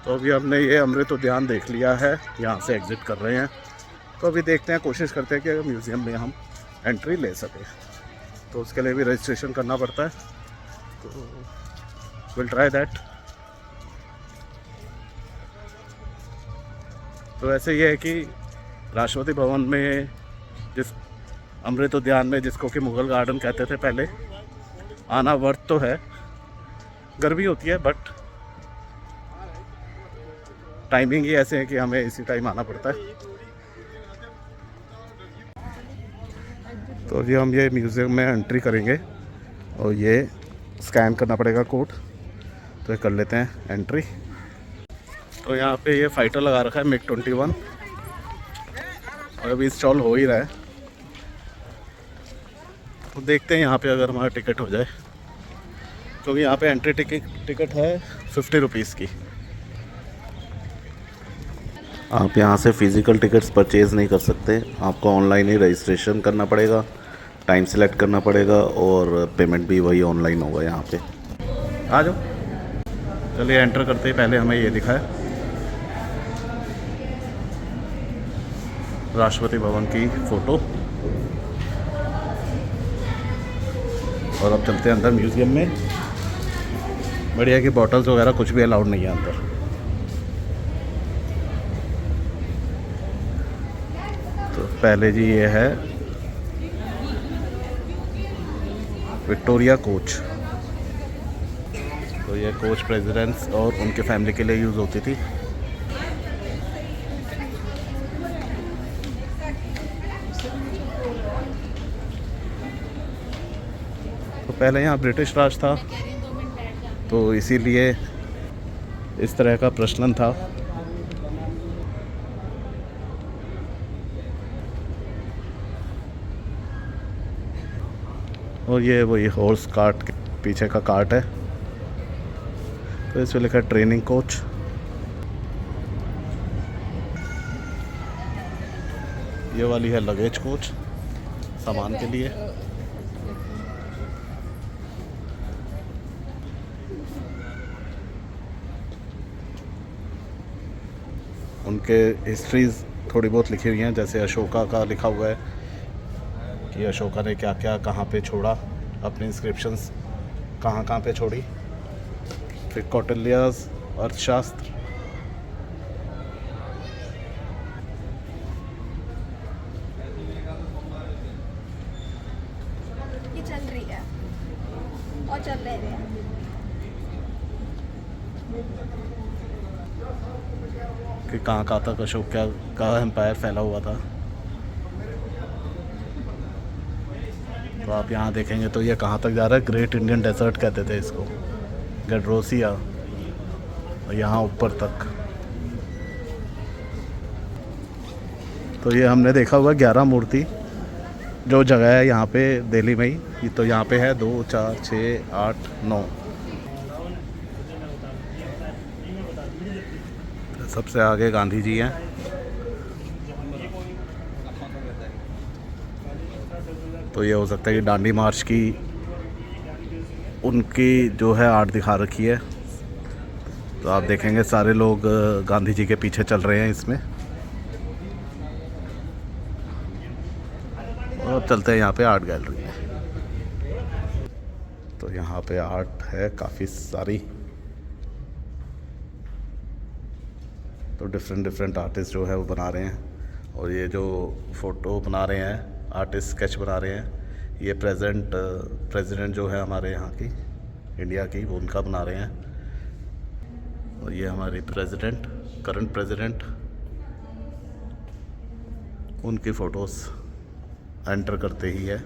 तो अभी हमने ये अमृत उद्यान देख लिया है, यहाँ से एग्ज़िट कर रहे हैं। तो अभी देखते हैं, कोशिश करते हैं कि म्यूज़ियम में हम एंट्री ले सकें। तो उसके लिए भी रजिस्ट्रेशन करना पड़ता है, तो विल ट्राई दैट। तो ऐसे ये है कि राष्ट्रपति भवन में, जिस अमृत उद्यान में, जिसको कि मुग़ल गार्डन कहते थे पहले, आना वर्थ तो है। गर्मी होती है बट टाइमिंग ही ऐसे है कि हमें इसी टाइम आना पड़ता है। तो अभी हम ये म्यूज़ियम में एंट्री करेंगे और ये स्कैन करना पड़ेगा कोड, तो ये कर लेते हैं एंट्री। तो यहाँ पे ये फाइटर लगा रखा है MiG-21 और अभी इंस्टॉल हो ही रहा है। तो देखते हैं यहाँ पे अगर हमारा टिकट हो जाए, क्योंकि यहाँ पे एंट्री टिकट है 50 रुपीज़ की। आप यहाँ से फ़िज़िकल टिकट्स परचेज़ नहीं कर सकते, आपको ऑनलाइन ही रजिस्ट्रेशन करना पड़ेगा, टाइम सेलेक्ट करना पड़ेगा और पेमेंट भी वही ऑनलाइन होगा। यहाँ पे आ जाओ, चलिए एंटर करते ही पहले हमें ये दिखा है राष्ट्रपति भवन की फ़ोटो। और अब चलते हैं अंदर म्यूज़ियम में। बढ़िया कि बॉटल्स वगैरह कुछ भी अलाउड नहीं है अंदर। तो पहले जी ये है विक्टोरिया कोच। तो ये कोच प्रेसिडेंट्स और उनके फैमिली के लिए यूज़ होती थी। तो पहले यहाँ ब्रिटिश राज था, तो इसीलिए इस तरह का प्रचलन था। और ये वही हॉर्स कार्ट के पीछे का कार्ट है, तो इस पर लिखा है ट्रेनिंग कोच। ये वाली है लगेज कोच, सामान के लिए। उनके हिस्ट्रीज थोड़ी बहुत लिखी हुई हैं, जैसे अशोका का लिखा हुआ है कि अशोका ने क्या क्या कहाँ पे छोड़ा, अपनी इंस्क्रिप्शंस कहाँ कहाँ पे छोड़ी। फिर कौटिल्यास अर्थशास्त्र, ये चल रही है और चल रहे हैं। कि कहाँ कहाँ तक अशोक का एम्पायर फैला हुआ था। तो आप यहाँ देखेंगे तो ये कहाँ तक जा रहा है, ग्रेट इंडियन डेजर्ट कहते थे इसको, गडरोसिया, और यहाँ ऊपर तक। तो ये हमने देखा हुआ 11 मूर्ति जो जगह है यहाँ पे दिल्ली में ही। तो यहाँ पे है 2, 4, 6, 8, 9। सबसे आगे गांधी जी हैं। तो ये हो सकता है कि दांडी मार्च की उनकी जो है आर्ट दिखा रखी है। तो आप देखेंगे सारे लोग गांधी जी के पीछे चल रहे हैं इसमें। और चलते हैं यहाँ पे आर्ट गैलरी में। तो यहाँ पे आर्ट है काफ़ी सारी। तो डिफरेंट आर्टिस्ट जो है वो बना रहे हैं। और ये जो फ़ोटो बना रहे हैं, आर्टिस्ट स्केच बना रहे हैं, ये प्रेसिडेंट जो है हमारे यहाँ की, इंडिया की, वो उनका बना रहे हैं। और ये हमारी करंट प्रेसिडेंट, उनकी फ़ोटोज़ एंटर करते ही है।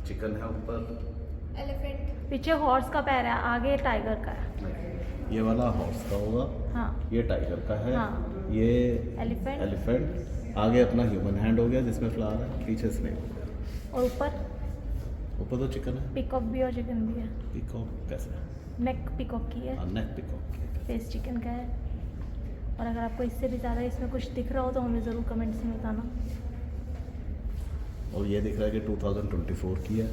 चिकन है ऊपर। एलिफेंट। पीछे हॉर्स का पैर है, आगे टाइगर का है। ये वाला हॉर्स का होगा, हाँ ये टाइगर का है, हाँ। ये एलिफेंट। एलिफेंट। आगे अपना ह्यूमन हैंड हो गया जिसमें फ्लावर है, पीछे स्नेक हो गया। और ऊपर ऊपर तो चिकन है। पिकॉक भी और चिकन भी है। पीकॉक कैसे है? नेक पिकॉक की है, नेक पीकॉक। फेस चिकन का है। और अगर आपको इससे भी ज़्यादा इसमें कुछ दिख रहा हो तो हमें ज़रूर कमेंट्स में बताना। और ये दिख रहा है कि 2024 की है।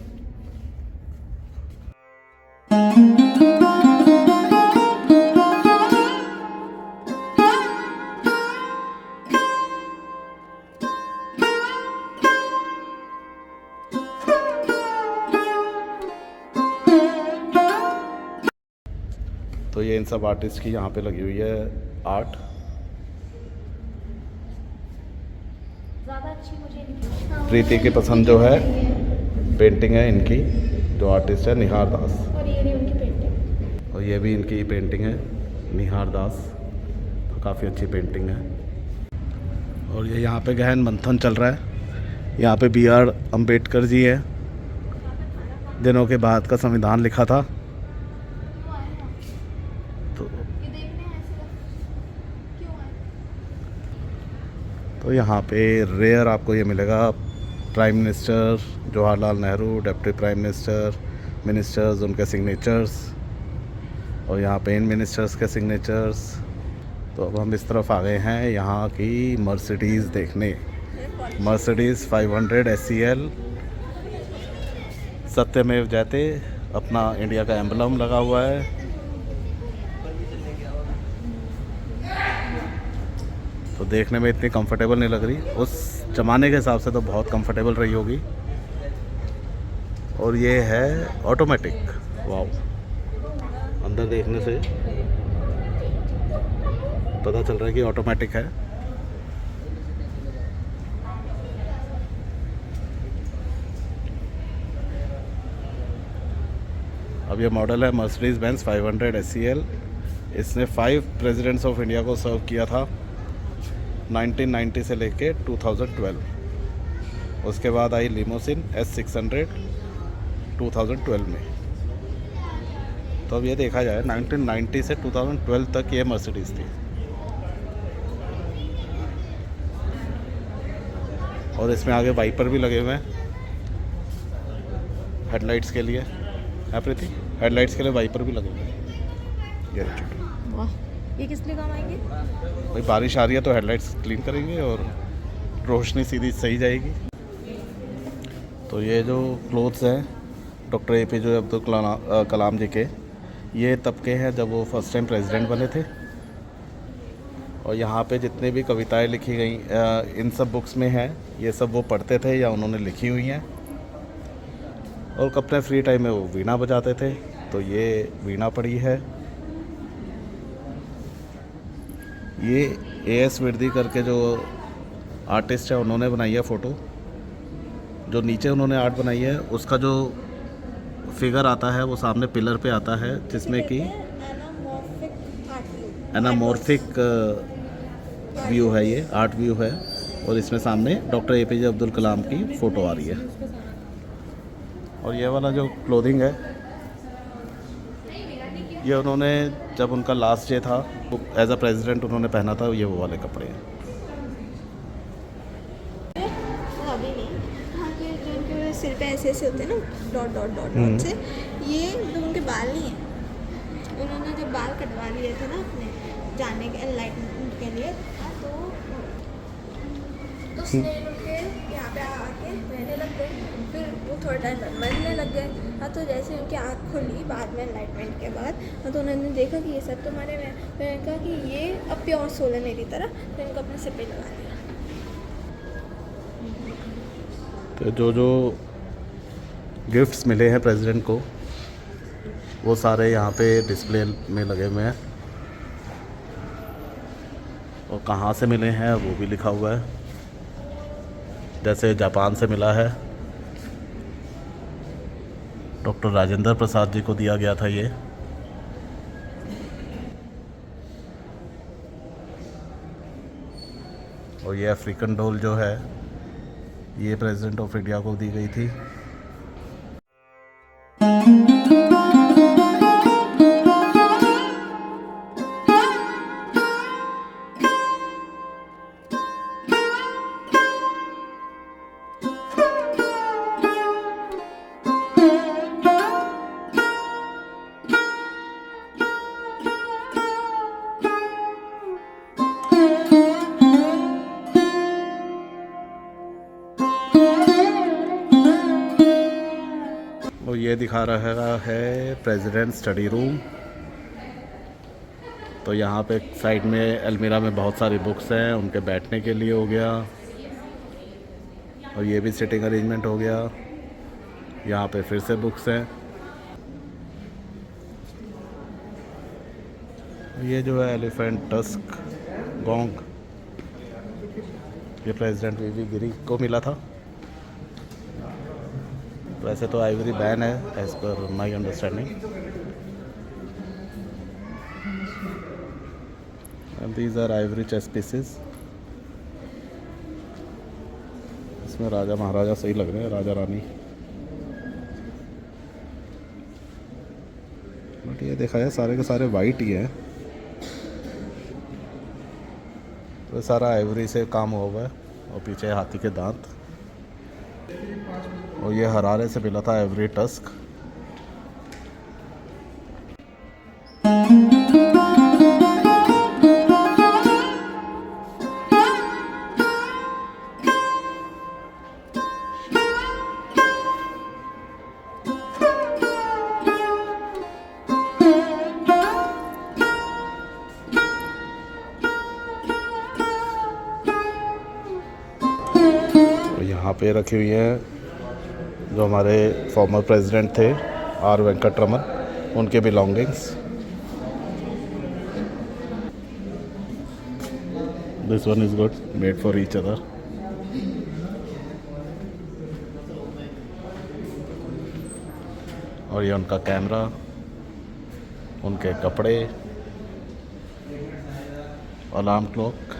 तो ये इन सब आर्टिस्ट की यहाँ पे लगी हुई है आर्ट। ज़्यादा अच्छी मुझे नहीं। प्रीति की पसंद जो है पेंटिंग है इनकी, जो आर्टिस्ट है निहार दास। और ये रही उनकी पेंटिंग। और ये भी इनकी पेंटिंग है, निहार दास। तो काफ़ी अच्छी पेंटिंग है। और ये यहाँ पे गहन मंथन चल रहा है। यहाँ पे BR अम्बेडकर जी है, दिनों के बाद का संविधान लिखा था। तो ये देखने ऐसे क्यों आए? तो यहाँ पे रेयर आपको ये मिलेगा prime minister Jawaharlal Nehru, deputy prime minister, ministers, उनके सिग्नेचर्स, और यहाँ पे इन मिनिस्टर्स के सिग्नेचर्स। तो अब हम इस तरफ आ गए हैं यहाँ की मर्सिडीज़ देखने। मर्सिडीज़ 500 SEL, सत्यमेव जयते, अपना इंडिया का एम्बलम लगा हुआ है। तो देखने में इतनी कंफर्टेबल नहीं लग रही, उस ज़माने के हिसाब से तो बहुत कंफर्टेबल रही होगी। और ये है ऑटोमेटिक। वाओ, अंदर देखने से पता चल रहा है कि ऑटोमेटिक है। अब ये मॉडल है मर्सिडीज़ बेंज 500 SEL। इसने 5 प्रेसिडेंट्स ऑफ इंडिया को सर्व किया था 1990 से लेके 2012। उसके बाद आई लिमोसिन S600 2012 में। तो अब ये देखा जाए 1990 से 2012 तक ये मर्सिडीज़ थी। और इसमें आगे वाइपर भी लगे हुए हैं हेडलाइट्स के लिए। है प्रीति, हेडलाइट्स के लिए वाइपर भी लगे हुए हैं। ये देखिए। वाह, ये किस लिए काम आएंगे? भाई बारिश आ रही है तो हेडलाइट्स क्लीन करेंगे और रोशनी सीधी सही जाएगी। तो ये जो क्लोथ्स हैं डॉक्टर APJ अब्दुल कलाम जी के, ये तब के हैं जब वो फर्स्ट टाइम प्रेसिडेंट बने थे। और यहाँ पे जितने भी कविताएं लिखी गई इन सब बुक्स में हैं, ये सब वो पढ़ते थे या उन्होंने लिखी हुई हैं। और अपने फ्री टाइम में वो वीणा बजाते थे, तो ये वीणा पड़ी है। ये AS विर्दी करके जो आर्टिस्ट है उन्होंने बनाई है फ़ोटो। जो नीचे उन्होंने आर्ट बनाई है उसका जो फिगर आता है वो सामने पिलर पे आता है, जिसमें कि एनामॉर्फिक व्यू है, ये आर्ट व्यू है। और इसमें सामने डॉक्टर APJ अब्दुल कलाम की फ़ोटो आ रही है। और ये वाला जो क्लोथिंग है ये उन्होंने जब उनका लास्ट डे था एज अ प्रेसिडेंट उन्होंने पहना था, ये वो वाले कपड़े हैं। अभी नहीं, हाँ कि जो उनके सिर पे ऐसे ऐसे होते हैं ना डॉट डॉट डॉट डॉट से, ये तो उनके बाल नहीं हैं। उन्होंने जब बाल कटवा लिए थे ना अपने जाने के एनलाइटमेंट के लिए, हाँ तो स्नेल उनके यहाँ पे आके रहने लग गए। फिर वो थोड़ा टाइम बाद मरने लग गए। हाँ तो जैसे उनकी आँख खुली बाद में एनलाइटमेंट के बाद, हाँ तो उन्होंने देखा कि ये सब तो मरे हुए हैं। फिर उन्होंने कहा कि ये अब प्योर सोल है मेरी तरह, फिर उनको अपने सिर पे लगा दिया। तो जो गिफ्ट्स मिले हैं प्रेसिडेंट को वो सारे यहाँ पे डिस्प्ले में लगे हुए हैं। और कहाँ से मिले हैं वो भी लिखा हुआ है। जैसे जापान से मिला है, डॉक्टर राजेंद्र प्रसाद जी को दिया गया था ये। और ये अफ्रीकन डोल जो है ये प्रेसिडेंट ऑफ इंडिया को दी गई थी। और ये दिखा रहा है प्रेसिडेंट स्टडी रूम। तो यहाँ पे साइड में अलमीरा में बहुत सारी बुक्स हैं, उनके बैठने के लिए हो गया। और ये भी सिटिंग अरेंजमेंट हो गया। यहाँ पे फिर से बुक्स हैं। ये जो है एलिफेंट टस्क गोंग, ये प्रेसिडेंट वीवी गिरी को मिला था। वैसे तो आइवरी बैन है as per my understanding. And these are ivory chess pieces. इसमें राजा महाराजा सही लग रहे हैं, राजा रानी। बट ये देखा है सारे के सारे वाइट ही हैं। तो सारा आइवरी से काम हुआ है। और पीछे हाथी के दांत। और ये हरारे से मिला था आइवरी टस्क। यहाँ पे रखी हुई है जो हमारे फॉर्मर प्रेसिडेंट थे आर वेंकटरमन, उनके belongings. This one is good, made for each other. और ये उनका कैमरा, उनके कपड़े, अलार्म क्लॉक।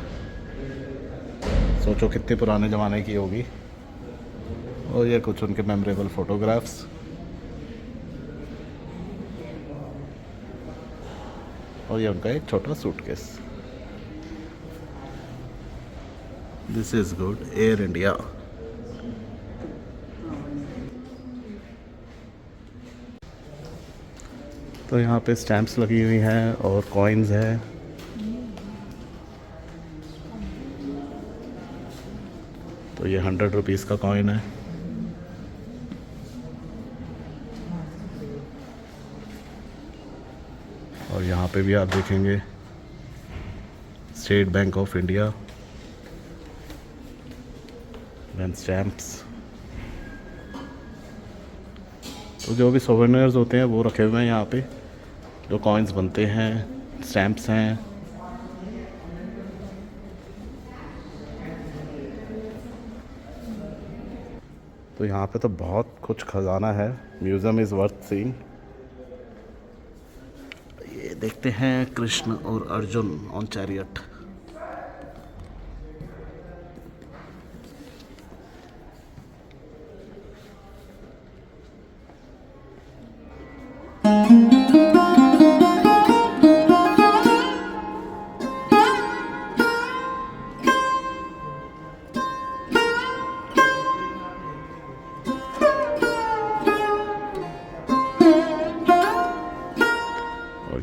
सोचो कितने पुराने ज़माने की होगी। और ये कुछ उनके मेमोरेबल फोटोग्राफ्स। और ये उनका एक छोटा suitcase. This is good, air India. तो यहाँ पे स्टैम्प्स लगी हुई हैं और कॉइन्स हैं। तो ये 100 रुपीज़ का कॉइन है। और यहाँ पे भी आप देखेंगे state bank of India and stamps. तो जो भी सोवेनियर्स होते हैं वो रखे हुए हैं यहाँ पे, जो कॉइन्स बनते हैं, स्टैम्प्स हैं। तो यहाँ पे तो बहुत कुछ खजाना है। Museum is worth seeing. ये देखते हैं कृष्ण और अर्जुन ऑन चैरियट।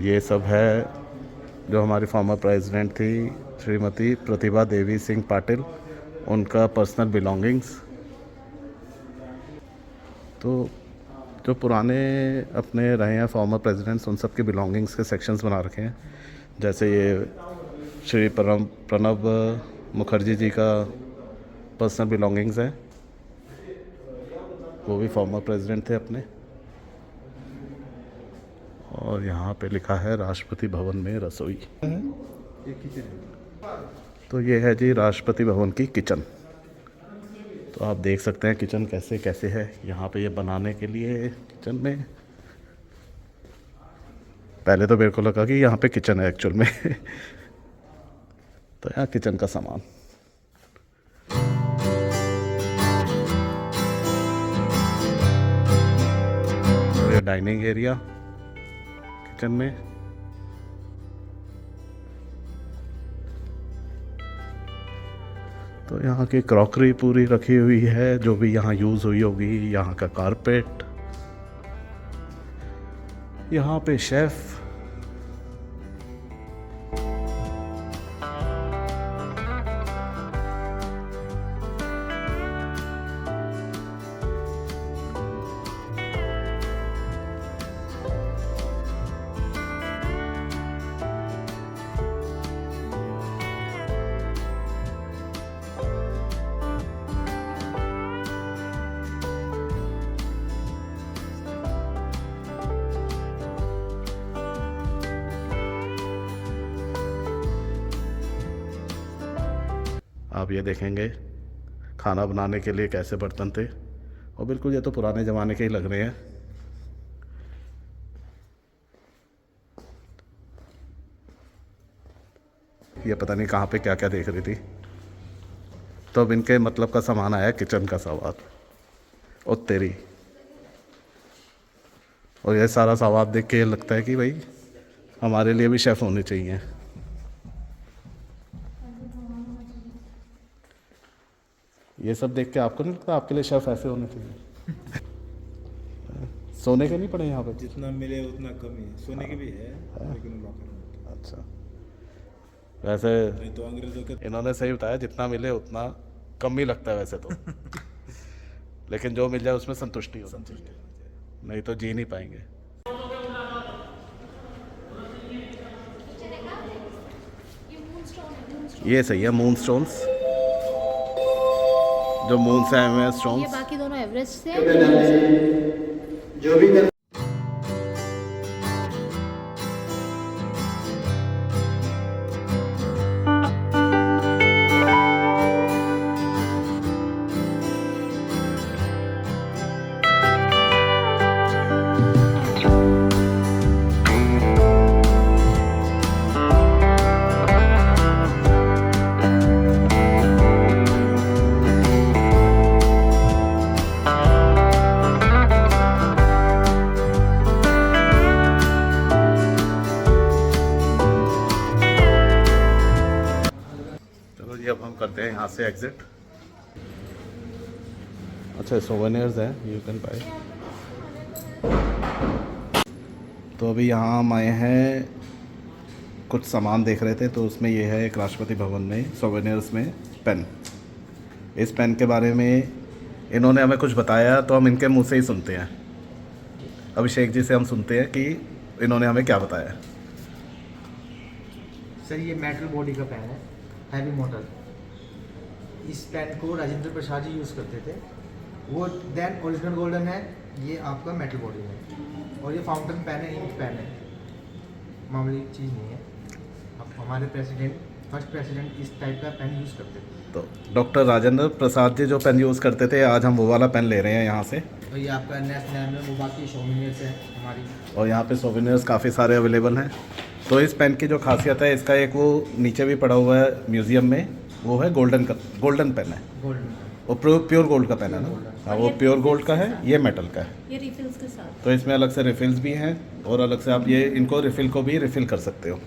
ये सब है जो हमारी फॉर्मर प्रेसिडेंट थी श्रीमती प्रतिभा देवी सिंह पाटिल, उनका पर्सनल बिलोंगिंग्स। तो जो पुराने अपने रहे हैं फॉर्मर प्रेसिडेंट्स, उन सब के बिलोंगिंग्स के सेक्शंस बना रखे हैं। जैसे ये श्री प्रणब मुखर्जी जी का पर्सनल बिलोंगिंग्स है, वो भी फॉर्मर प्रेसिडेंट थे अपने। और यहाँ पे लिखा है राष्ट्रपति भवन में रसोई। तो ये है जी राष्ट्रपति भवन की किचन। तो आप देख सकते हैं किचन कैसे कैसे है। यहाँ पे ये बनाने के लिए किचन में, पहले तो मेरे को लगा कि यहाँ पे किचन है एक्चुअल में। तो यहाँ किचन का सामान। और ये डाइनिंग एरिया किचन में। तो यहाँ की क्रॉकरी पूरी रखी हुई है, जो भी यहाँ यूज़ हुई होगी। यहाँ का कारपेट, यहाँ पे शेफ। आप ये देखेंगे खाना बनाने के लिए कैसे बर्तन थे, और बिल्कुल ये तो पुराने ज़माने के ही लग रहे हैं। ये पता नहीं कहाँ पे क्या क्या देख रही थी। तो अब इनके मतलब का सामान आया, किचन का सामान, और तेरी, और ये सारा सामान देख के लगता है कि भाई हमारे लिए भी शेफ़ होने चाहिए। ये सब देख के आपको नहीं लगता आपके लिए शेफ़ ऐसे होने चाहिए? सोने के नहीं पड़े यहाँ पे? जितना मिले उतना कम ही है, सोने के भी है लेकिन लॉकर में। अच्छा, वैसे नहीं तो अंग्रेजों के इन्होंने सही बताया, जितना मिले उतना कम ही लगता है वैसे तो। लेकिन जो मिल जाए उसमें संतुष्टि होनी चाहिए, नहीं तो जी नहीं पाएंगे। ये सही है, मून स्टोन्स, जो मून से आए हुए हैं ये स्टोन्स। बाकी दोनों एवरेस्ट से हैं। जो भी चलो जी, अब हम करते हैं यहाँ से एग्जिट। अच्छा, सोवेनियर्स हैं, यू कैन बाय। तो अभी यहाँ हम आए हैं, कुछ सामान देख रहे थे, तो उसमें ये है एक राष्ट्रपति भवन में सोवेनियर्स में पेन। इस पेन के बारे में इन्होंने हमें कुछ बताया, तो हम इनके मुंह से ही सुनते हैं। अभिषेक जी से हम सुनते हैं कि इन्होंने हमें क्या बताया। सर, ये मेटल बॉडी का पेन है, हैवी मोटर। इस पेन को राजेंद्र प्रसाद जी यूज़ करते थे। वो देन ओरिजिनल गोल्डन है, ये आपका मेटल बॉडी है। और ये फाउंटेन पेन है, इंक पेन है, मामूली चीज़ नहीं है। अब हमारे प्रेसिडेंट, फर्स्ट प्रेसिडेंट इस टाइप का पेन यूज़ करते थे। तो डॉक्टर राजेंद्र प्रसाद जी जो पेन यूज़ करते थे, आज हम वो वाला पेन ले रहे हैं यहाँ से। और ये आपका नेक्स्ट नेम है, वो बाकी सोवेनियर्स है हमारी। और यहाँ पे सोवेनियर्स काफ़ी सारे अवेलेबल हैं। तो इस पेन की जो खासियत है, इसका एक वो नीचे भी पड़ा हुआ है म्यूज़ियम में, वो है गोल्डन पेन है। गोल्डन वो प्योर गोल्ड का पेन है ना? हाँ, वो प्योर गोल्ड का है, ये मेटल का है। ये रिफिल्स के साथ। तो इसमें अलग से रिफिल्स भी हैं, और अलग से आप ये इनको रिफ़िल को भी रिफ़िल कर सकते हो।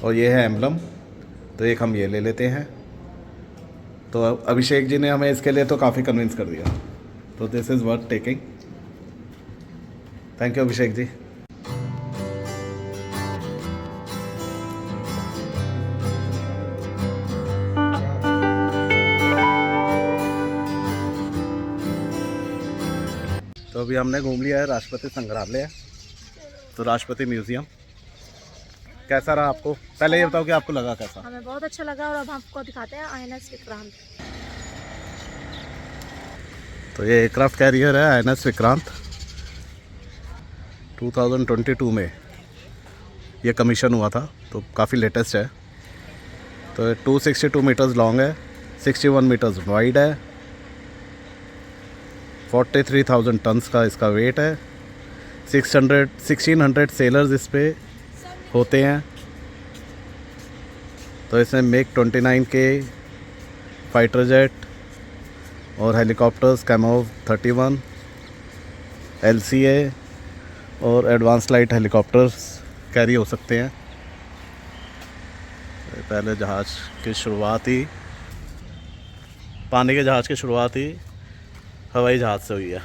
और ये है एम्बलम, तो एक हम ये ले लेते हैं। तो अभिषेक जी ने हमें इसके लिए तो काफ़ी कन्विंस कर दिया, तो this is worth taking. Thank you Abhishek ji. तो अभी हमने घूम लिया है राष्ट्रपति संग्रहालय, तो राष्ट्रपति म्यूज़ियम। कैसा रहा आपको? पहले ये बताओ कि आपको लगा कैसा? हमें बहुत अच्छा लगा, और अब आपको दिखाते हैं INS विक्रांत। तो ये एयरक्राफ्ट कैरियर है INS विक्रांत। 2022 में ये कमीशन हुआ था, तो काफ़ी लेटेस्ट है। तो 262 मीटर्स लॉन्ग है, 61 मीटर्स वाइड है, 43,000 टन्स का इसका वेट है। 1600 सेलर्स इस पे होते हैं। तो इसमें MiG-29 के फाइटर जेट और हेलीकॉप्टर्स, कैमोव 31, LCA और एडवांस लाइट हेलीकॉप्टर्स कैरी हो सकते हैं। पहले जहाज़ की शुरुआत ही, पानी के जहाज़ की शुरुआत ही हवाई जहाज़ से हुई है।